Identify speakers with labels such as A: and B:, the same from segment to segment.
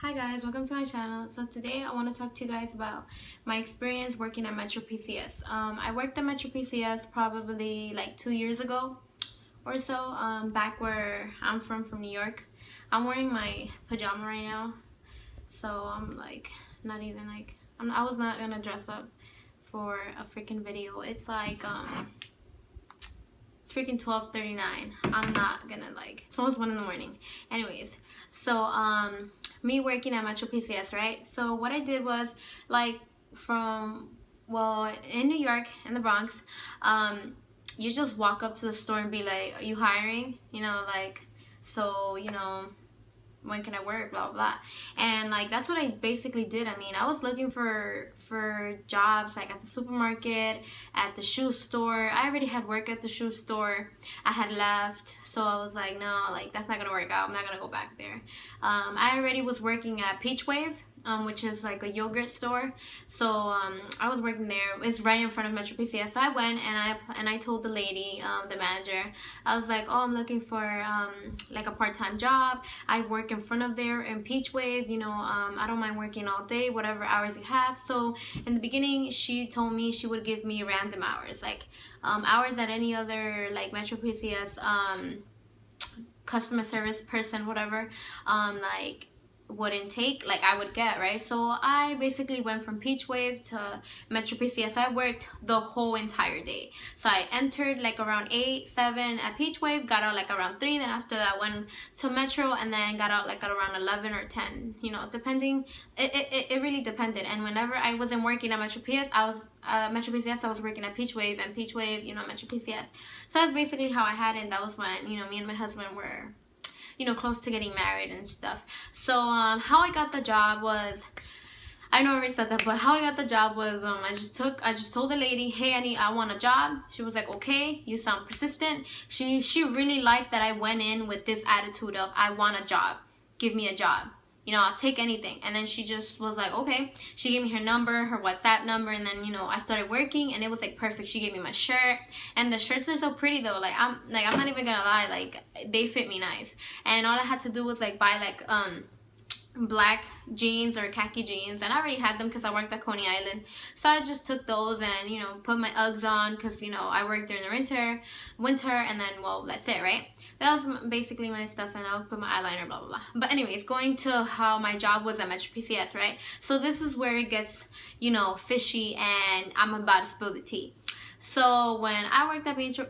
A: Hi guys, welcome to my channel. So today I want to talk to you guys about my experience working at Metro PCS. I worked at Metro PCS probably like 2 years ago or so, back where I'm from New York. I'm wearing my pajama right now, so I'm like not even like I was not gonna dress up for a freaking video. It's freaking 12:39. I'm not gonna like. It's almost 1 in the morning. Anyways, so me working at Metro PCS, right? So what I did was like in New York in the Bronx, you just walk up to the store and be like, "Are you hiring?" When can I work, blah blah. And like that's what I basically did. I mean, I was looking for jobs like at the supermarket, at the shoe store. I already had work at the shoe store. I had left, so I was like, no, like that's not gonna work out. I'm not gonna go back there. I already was working at Peach Wave, which is like a yogurt store. So I was working there. It's right in front of Metro PCS. So I went and I told the lady, the manager, I was like, oh, I'm looking for like a part-time job. I work in front of there in Peach Wave. I don't mind working all day, whatever hours you have. So in the beginning, she told me she would give me random hours, like hours that any other like Metro PCS customer service person, whatever, like wouldn't take, like I would get, right? So I basically went from Peach Wave to Metro PCS. I worked the whole entire day. So I entered like around 8, 7 at Peach Wave, got out like around 3, then after that went to Metro, and then got out like at around 11 or 10, depending. It really depended. And whenever I wasn't working at Metro PCS, Metro PCS, I was working at Peach Wave, and Peach Wave, Metro PCS. So that's basically how I had it. And that was when, me and my husband were close to getting married and stuff. So how I got the job was, I know I already said that, but how I got the job was I just told the lady, hey, I want a job. She was like, okay, you sound persistent. She really liked that I went in with this attitude of, I want a job, give me a job, I'll take anything. And then she just was like, okay. She gave me her number, her WhatsApp number, and then I started working, and it was like perfect. She gave me my shirt, and the shirts are so pretty though. I'm not even gonna lie, like they fit me nice. And all I had to do was like buy like black jeans or khaki jeans, and I already had them because I worked at Coney Island. So I just took those and put my Uggs on because I worked during the winter, and then that's it, right? That was basically my stuff, and I'll put my eyeliner, blah blah blah. But anyways, going to how my job was at Metro PCS, right? So this is where it gets fishy, and I'm about to spill the tea. So when I worked at Metro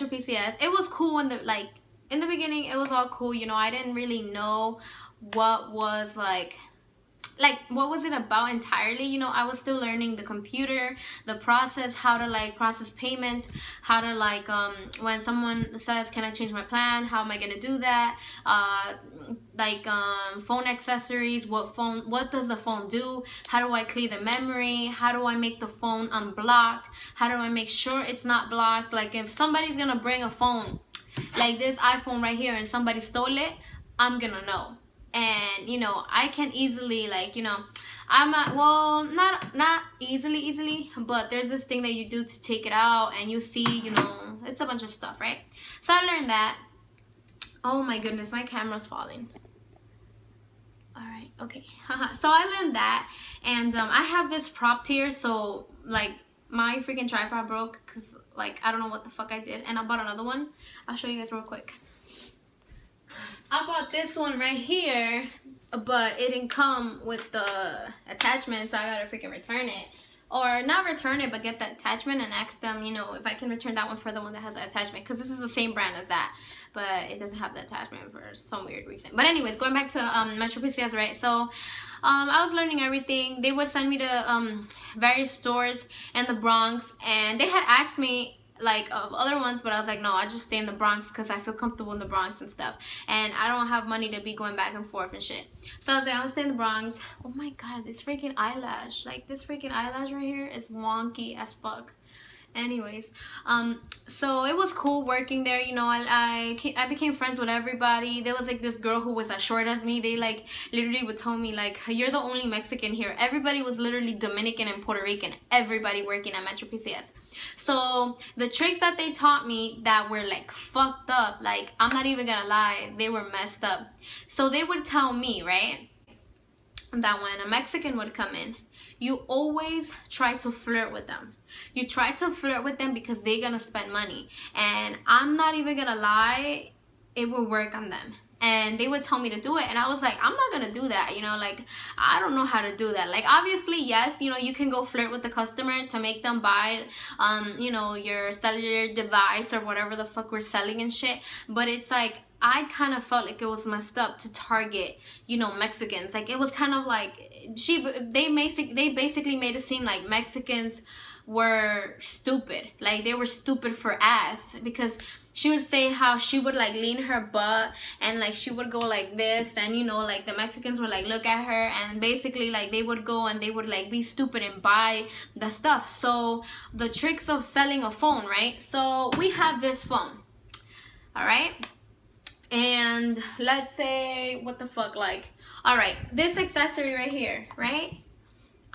A: PCS, it was cool in the beginning. It was all cool. I didn't really know what was what was it about entirely. I was still learning the computer, the process, how to process payments, how to when someone says, can I change my plan, how am I gonna do that, phone accessories, what does the phone do, how do I clear the memory, how do I make the phone unblocked, how do I make sure it's not blocked. Like if somebody's gonna bring a phone like this iPhone right here and somebody stole it, I'm gonna know. And I can easily I'm not easily, but there's this thing that you do to take it out, and you see it's a bunch of stuff, right? So I learned that. Oh my goodness, my camera's falling. All right, okay. So I learned that, and I have this prop here, so my freaking tripod broke because I don't know what the fuck I did, and I bought another one. I'll show you guys real quick. I bought this one right here, but it didn't come with the attachment, so I gotta freaking return it. Or not return it, but get the attachment and ask them, if I can return that one for the one that has the attachment, because this is the same brand as that, but it doesn't have the attachment for some weird reason. But anyways, going back to Metro PCS, right? So I was learning everything. They would send me to various stores in the Bronx, and they had asked me of other ones, but I was like, no, I just stay in the Bronx because I feel comfortable in the Bronx and stuff, and I don't have money to be going back and forth and shit. So I was like, I'm gonna stay in the Bronx. Oh my god, this freaking eyelash, this freaking eyelash right here is wonky as fuck. Anyways, so it was cool working there. You know, I became friends with everybody. There was like this girl who was as short as me. They like literally would tell me like, you're the only Mexican here. Everybody was literally Dominican and Puerto Rican. Everybody working at Metro PCS. So the tricks that they taught me that were like fucked up, like I'm not even gonna lie, they were messed up. So they would tell me, right, that when a Mexican would come in, you always try to flirt with them. You try to flirt with them because they're gonna spend money. And I'm not even gonna lie, it would work on them. And they would tell me to do it, and I was like, I'm not gonna do that, you know, like I don't know how to do that. Like obviously, yes, you know, you can go flirt with the customer to make them buy you know, your cellular device or whatever the fuck we're selling and shit, but it's like I kind of felt like it was messed up to target, you know, Mexicans. Like it was kind of like they basically made it seem like Mexicans were stupid, like they were stupid for ass, because she would say how she would like lean her butt and like she would go like this, and you know, like the Mexicans would like look at her, and basically like they would go and they would like be stupid and buy the stuff. So the tricks of selling a phone, right? So we have this phone, all right, and let's say, what the fuck, like, all right, this accessory right here, right?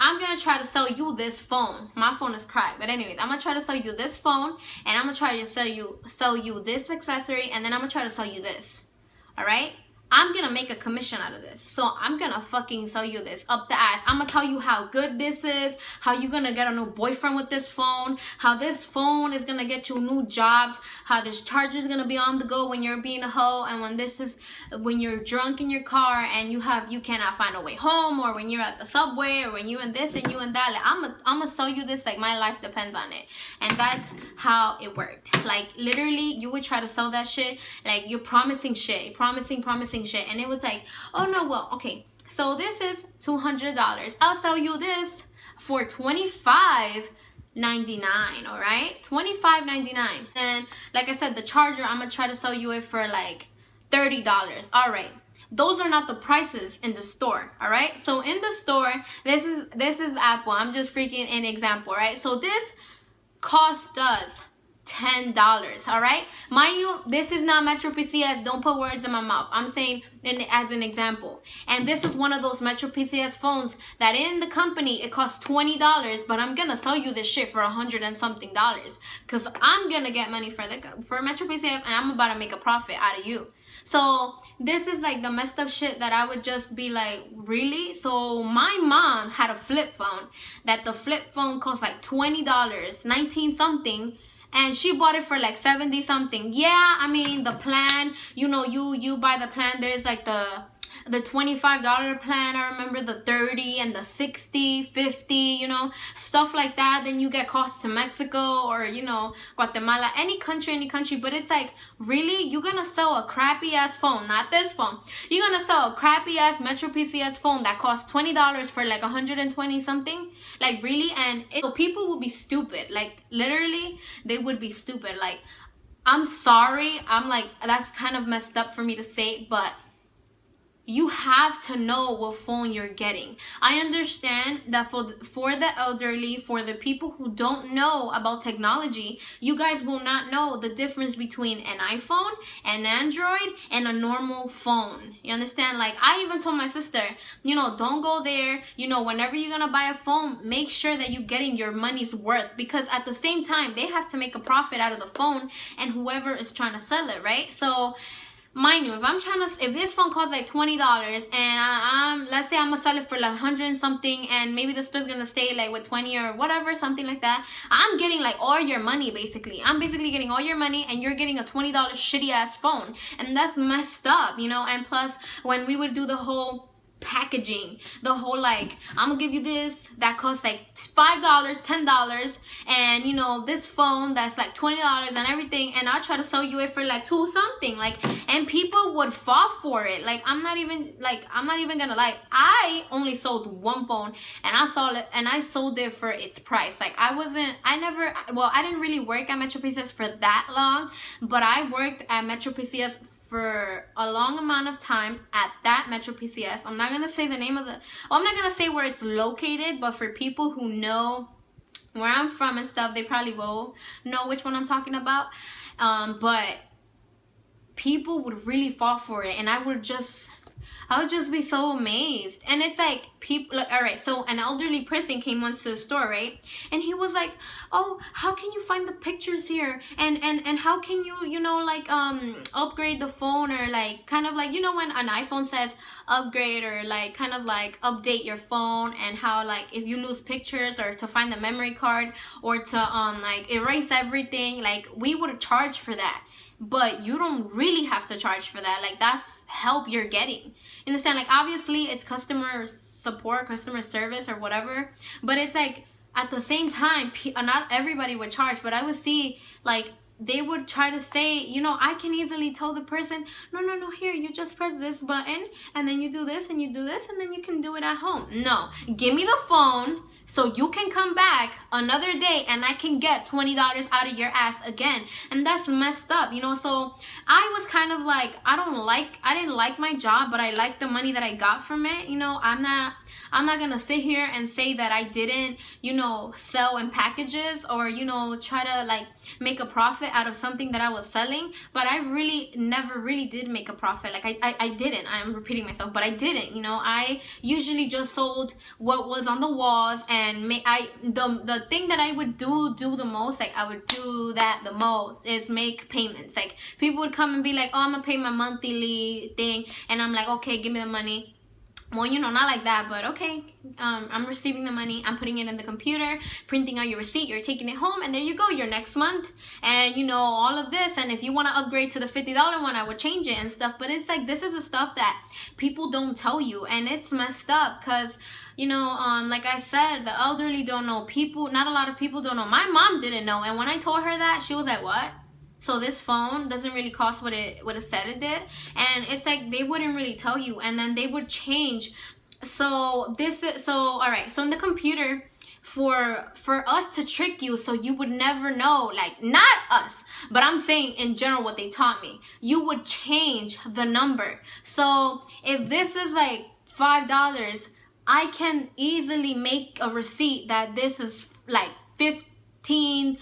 A: I'm gonna try to sell you this phone. My phone is cracked, but anyways, I'm gonna try to sell you this phone, and I'm gonna try to sell you this accessory, and then I'm gonna try to sell you this. All right? I'm gonna make a commission out of this. So I'm gonna fucking sell you this up the ass. I'm gonna tell you how good this is, how you're gonna get a new boyfriend with this phone, how this phone is gonna get you new jobs, how this charger is gonna be on the go when you're being a hoe, and when you're drunk in your car and you cannot find a way home, or when you're at the subway, or when you and this and you and that. Like I'm gonna sell you this like my life depends on it. And that's how it worked. Like literally, you would try to sell that shit, like you're promising shit, you're promising shit, and it was like, oh no, well, okay, so this is $200, I'll sell you this for $25.99. All right, $25.99. And like I said, the charger, I'm gonna try to sell you it for like $30. All right, those are not the prices in the store. All right, so in the store, this is Apple. I'm just freaking an example, right? So this cost us $10. All right, mind you, this is not Metro PCS. Don't put words in my mouth. I'm saying as an example. And this is one of those Metro PCS phones that in the company it costs $20, but I'm gonna sell you this shit for $100 and something, because I'm gonna get money for Metro PCS, and I'm about to make a profit out of you. So this is like the messed up shit that I would just be like, really? So my mom had a flip phone, that the flip phone cost like $20, 19 something, and she bought it for like 70 something. Yeah, I mean, the plan, you know, you buy the plan, there's like the $25 plan, I remember, the 30 and the 60, 50, you know, stuff like that. Then you get costs to Mexico, or you know, Guatemala, any country. But it's like, really, you're gonna sell a crappy ass phone, not this phone, you're gonna sell a crappy ass Metro PCS phone that costs $20 for like 120 something? Like really? And so people would be stupid, like literally they would be stupid. Like, I'm sorry, I'm like, that's kind of messed up for me to say, but you have to know what phone you're getting. I understand that for the elderly, for the people who don't know about technology, you guys will not know the difference between an iPhone, an Android, and a normal phone. You understand? Like, I even told my sister, you know, don't go there. You know, whenever you're gonna buy a phone, make sure that you're getting your money's worth, because at the same time, they have to make a profit out of the phone and whoever is trying to sell it, right? So mind you, if this phone costs like $20, and let's say I'm gonna sell it for like 100 and something, and maybe the store's gonna stay like with 20 or whatever, something like that, I'm getting like all your money basically. I'm basically getting all your money, and you're getting a $20 shitty ass phone, and that's messed up, you know. And plus, when we would do the whole packaging, the whole like, I'm gonna give you this that costs like $5, $10, and you know, this phone that's like $20 and everything, and I'll try to sell you it for like $2 something, like, and people would fall for it. Like, I'm not even gonna lie, I only sold one phone, and I sold it for its price. Like, I didn't really work at Metro PCS for that long, but I worked at Metro PCS for a long amount of time at that Metro PCS. I'm not gonna say where it's located, but for people who know where I'm from and stuff, they probably will know which one I'm talking about. But people would really fall for it, and I would just be so amazed. And it's like, people, like, all right, so an elderly person came once to the store, right? And he was like, oh, how can you find the pictures here? And how can you, you know, like, upgrade the phone, or like, kind of like, you know, when an iPhone says upgrade, or like, kind of like update your phone, and how like if you lose pictures, or to find the memory card, or to like erase everything, like we would charge for that. But you don't really have to charge for that. Like, that's help you're getting. You understand? Like, obviously it's customer support, customer service, or whatever, but it's like, at the same time, not everybody would charge. But I would see, like, they would try to say, you know, I can easily tell the person, no, here, you just press this button, and then you do this, and you do this, and then you can do it at home. No, give me the phone, so you can come back another day and I can get $20 out of your ass again. And that's messed up, you know? So I was kind of like, I didn't like my job, but I liked the money that I got from it. You know, I'm not gonna sit here and say that I didn't, you know, sell in packages, or, you know, try to like make a profit out of something that I was selling. But I really never really did make a profit. Like, I didn't. I'm repeating myself, but I didn't. You know, I usually just sold what was on the walls. And the thing that I would do the most, like, I would do that the most, is make payments. Like, people would come and be like, oh, I'm gonna pay my monthly thing, and I'm like, okay, give me the money. Well, you know, not like that, but okay, I'm receiving the money, I'm putting it in the computer, printing out your receipt, you're taking it home, and there you go, your next month, and you know, all of this. And if you want to upgrade to the $50 one, I would change it and stuff. But it's like, this is the stuff that people don't tell you, and it's messed up, because, you know, like I said, the elderly don't know. Not a lot of people don't know. My mom didn't know, and when I told her that, she was like, what? So this phone doesn't really cost what it said it did? And it's like, they wouldn't really tell you, and then they would change. So all right, so in the computer, for us to trick you, so you would never know, like, not us, but I'm saying in general what they taught me, you would change the number. So if this is like $5, I can easily make a receipt that this is like $15, $30.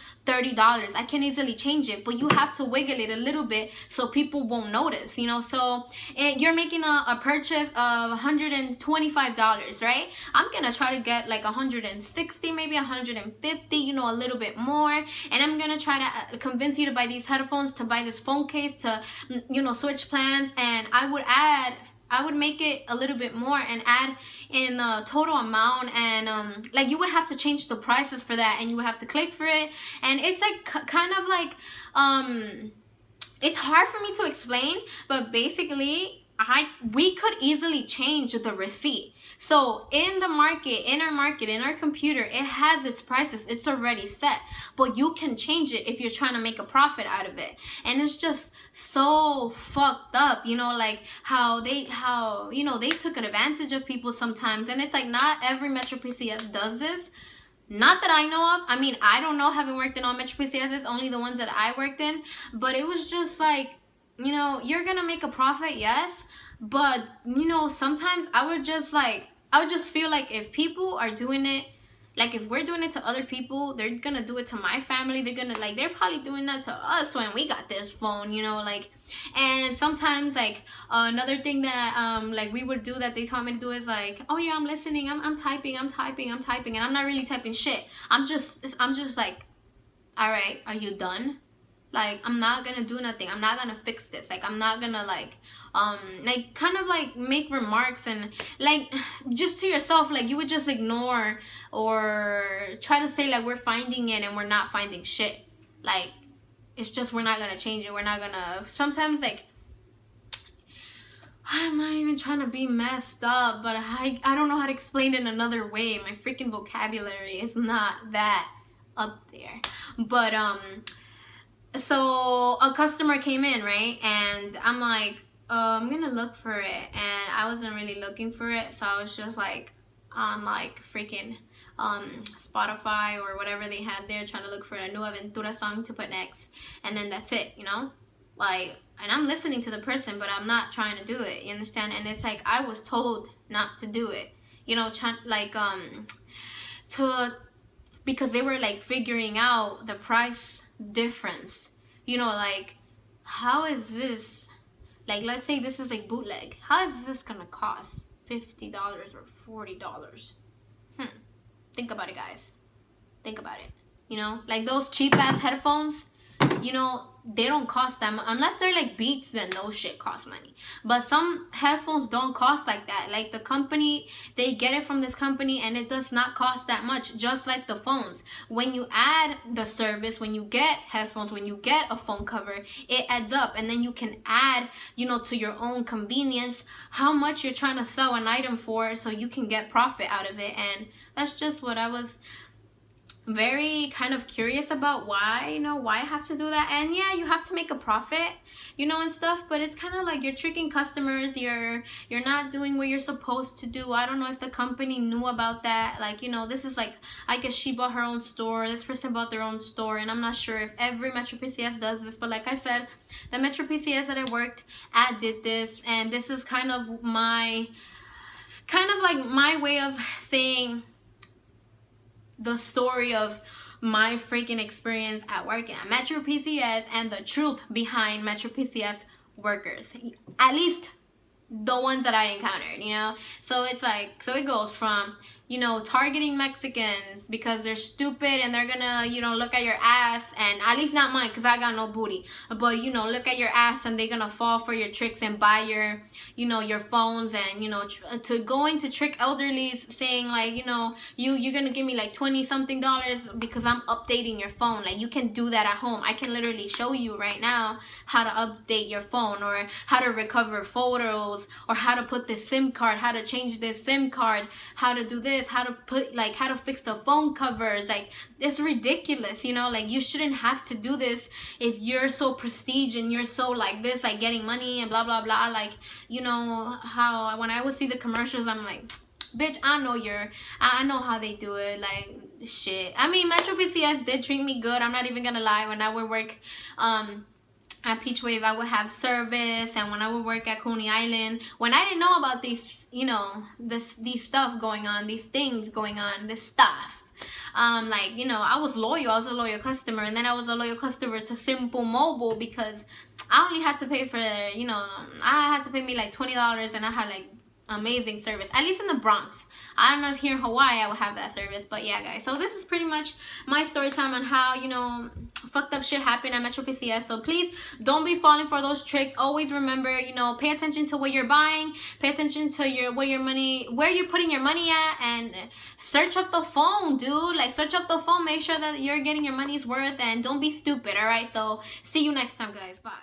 A: I can easily change it, but you have to wiggle it a little bit so people won't notice, you know. So you're making a purchase of $125, right? I'm gonna try to get like 160, maybe 150, you know, a little bit more. And I'm gonna try to convince you to buy these headphones, to buy this phone case, to, you know, switch plans. And I would make it a little bit more and add in the total amount, and like, you would have to change the prices for that, and you would have to click for it. And it's like kind of like, it's hard for me to explain, but basically we could easily change the receipt. So in our market, in our computer, it has its prices, it's already set, but you can change it if you're trying to make a profit out of it. And it's just so fucked up, you know, like how you know, they took advantage of people sometimes. And it's like, not every Metro PCS does this, not that I know of. I mean, I don't know, haven't worked in all Metro PCSs, only the ones that I worked in. But it was just like, you know, you're gonna make a profit, yes, but, you know, sometimes I would just feel like, if people are doing it, like, if we're doing it to other people, they're gonna do it to my family. They're probably doing that to us when we got this phone, you know, like. And sometimes, like, another thing that like we would do, that they taught me to do, is like, oh yeah, I'm listening, I'm typing, and I'm not really typing shit. I'm just like, all right, are you done? Like, I'm not gonna do nothing. I'm not gonna fix this. Like, I'm not gonna like kind of like make remarks, and like, just to yourself, like, you would just ignore or try to say like, we're finding it, and we're not finding shit. Like, it's just, we're not gonna change it. We're not gonna, sometimes, like, I'm not even trying to be messed up, but I don't know how to explain it in another way. My freaking vocabulary is not that up there. But so a customer came in, right? And I'm like, I'm gonna look for it. And I wasn't really looking for it, so I was just like on like freaking Spotify or whatever they had there, trying to look for a new Aventura song to put next. And then that's it, you know? Like, and I'm listening to the person, but I'm not trying to do it, you understand? And it's like, I was told not to do it, you know, like to because they were like figuring out the price difference. You know, like, how is this, like, let's say this is like bootleg, how is this gonna cost $50 or $40? Think about it, guys. Think about it. You know, like those cheap ass headphones, you know, they don't cost that much. Unless they're like Beats, then those shit cost money. But some headphones don't cost like that. Like the company, they get it from this company and it does not cost that much, just like the phones. When you add the service, when you get headphones, when you get a phone cover, it adds up. And then you can add, you know, to your own convenience, how much you're trying to sell an item for, so you can get profit out of it. And that's just what I was very kind of curious about, why, you know, why I have to do that. And yeah, you have to make a profit, you know, and stuff, but it's kind of like you're tricking customers, you're not doing what you're supposed to do. I don't know if the company knew about that. Like, you know, this is like, I guess she bought her own store, this person bought their own store, and I'm not sure if every Metro PCS does this, but like I said, the Metro PCS that I worked at did this, and this is kind of my way of saying the story of my freaking experience at working at Metro PCS and the truth behind Metro PCS workers, at least the ones that I encountered, you know. So it's like, so it goes from, you know, targeting Mexicans because they're stupid and they're gonna, you know, look at your ass, and at least not mine because I got no booty, but, you know, look at your ass and they're gonna fall for your tricks and buy your, you know, your phones, and, you know, to going to trick elderlies saying like, you know, you're gonna give me like $20 something because I'm updating your phone. Like, you can do that at home. I can literally show you right now how to update your phone, or how to recover photos, or how to put this SIM card, how to change this SIM card, how to do this, how to put, like, how to fix the phone covers. Like, it's ridiculous, you know. Like, you shouldn't have to do this if you're so prestige and you're so like this, like getting money and blah blah blah. Like, you know how when I would see the commercials, I'm like, bitch, I know how they do it. Like, shit. I mean, Metro PCS did treat me good, I'm not even gonna lie. When I would work at Peach Wave, I would have service, and when I would work at Coney Island, when I didn't know about these, you know, these stuff going on, these things going on, this stuff, like, you know, I was loyal. I was a loyal customer, and then I was a loyal customer to Simple Mobile because I only had to pay for, you know, I had to pay me like $20, and I had like amazing service, at least in the Bronx. I don't know if here in Hawaii I would have that service, but yeah, guys. So this is pretty much my story time on how, you know, fucked up shit happened at Metro PCS. So please don't be falling for those tricks. Always remember, you know, pay attention to what you're buying, pay attention to where you're putting your money at, and search up the phone, dude. Like, search up the phone, make sure that you're getting your money's worth, and don't be stupid. All right, so see you next time, guys. Bye.